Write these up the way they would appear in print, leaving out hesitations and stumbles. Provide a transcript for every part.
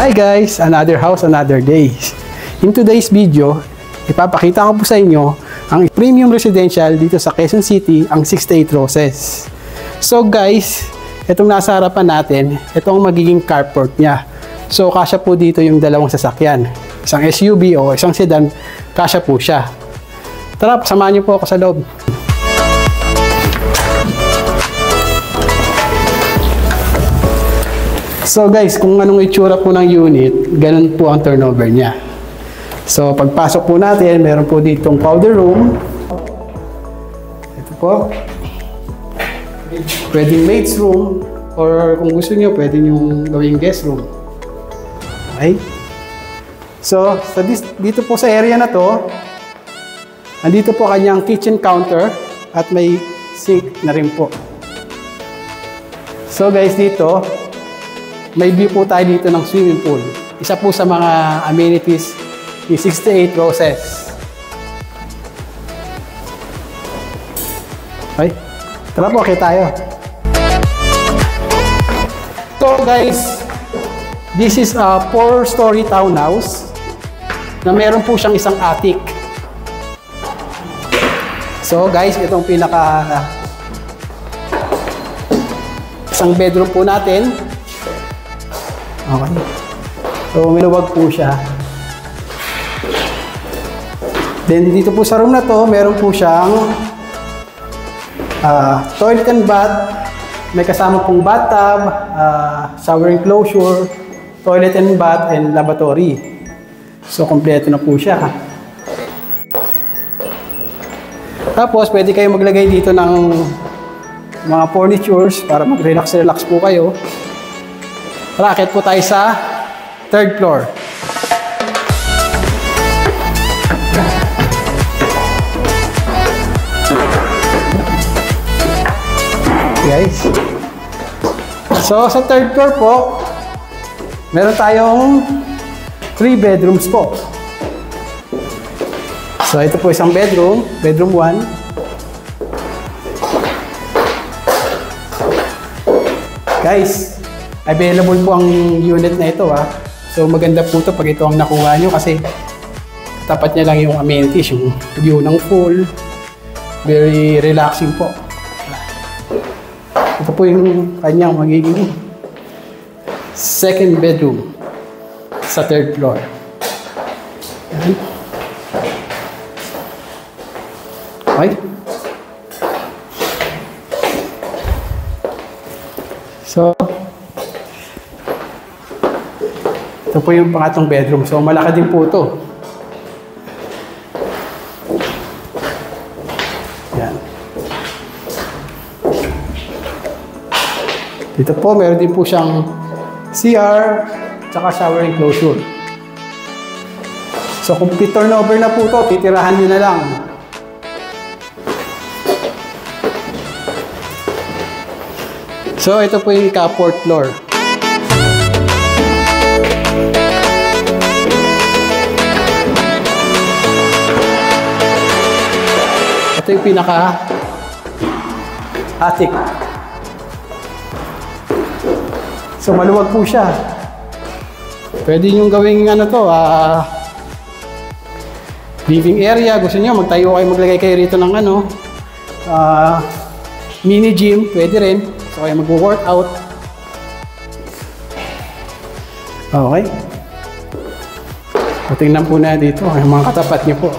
Hi guys! Another house, another day. In today's video, ipapakita ko po sa inyo ang premium residential dito sa Quezon City, ang 68 Roses. So guys, itong nasa harapan natin, itong magiging carport niya. So kasya po dito yung dalawang sasakyan. Isang SUV o isang sedan, kasya po siya. Tara, samahan niyo po ako sa loob. So guys, kung anong itsura po ng unit, ganun po ang turnover niya. So pagpasok po natin, meron po ditong powder room. Ito po. Pwedeng maid's room, or kung gusto niyo, pwede nyo gawing guest room. Okay? So dito po sa area na to, andito po kanyang kitchen counter at may sink na rin po. So guys, dito, may view po tayo dito ng swimming pool. Isa po sa mga amenities ni 68 Roses. Okay? Tara po, okay tayo. So guys, this is a 4-story townhouse na meron po siyang isang attic. So guys, itong isang bedroom po natin. Okay. So, maluwag po siya. Then, dito po sa room na to, meron po siyang toilet and bath. May kasama pong bathtub, shower enclosure, toilet and bath, and lavatory. So, kompleto na po siya. Tapos, pwede kayo maglagay dito ng mga furnitures para mag-relax po kayo. Racket po tayo sa 3rd floor. Guys. So sa 3rd floor po, meron tayong 3 bedrooms po. So ito po isang bedroom, bedroom 1. Guys, available po ang unit na ito ha. So maganda po ito pag ito ang nakuha nyo kasi tapat niya lang yung amenities, yung view ng pool. Very relaxing po. Ito po yung kanyang magiging 2nd bedroom sa 3rd floor. Yan. Okay. So ito po yung pangatlong bedroom. So, malaki din po ito. Yan. Dito po, meron din po siyang CR tsaka shower enclosure. So, complete turnover na po ito. Titirahan nyo na lang. So, ito po yung carport floor. Ito yung pinaka-attic. So, maluwag po siya. Pwede nyo gawing living area. Gusto nyo, magtayo kayo, maglagay kayo rito ng mini gym. Pwede rin. So, kayo mag-workout. Okay. So, tingnan po na dito. Yung mga katapat nyo po.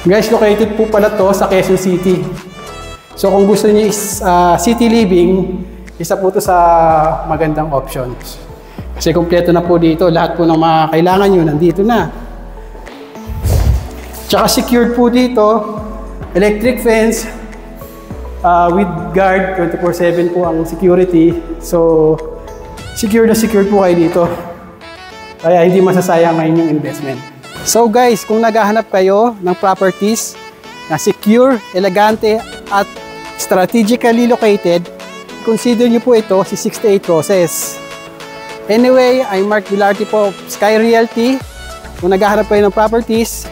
Guys, located po pala to sa Quezon City. So kung gusto niyo is city living, isa po to sa magandang options. Kasi kompleto na po dito, lahat po ng mga kailangan nyo nandito na. Tsaka secured po dito, electric fence, with guard, 24/7 po ang security. So secure na secure po kayo dito. Kaya hindi masasayang ngayon yung investment. So guys, kung naghahanap kayo ng properties na secure, elegante at strategically located, consider nyo po ito si 68 Roses. Anyway, I'm Mark Vilarte po of Sky Realty. Kung naghahanap kayo ng properties,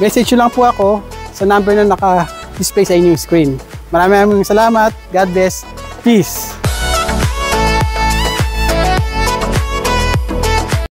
message nyo lang po ako sa number na naka-display sa inyong screen. Maraming salamat. God bless. Peace.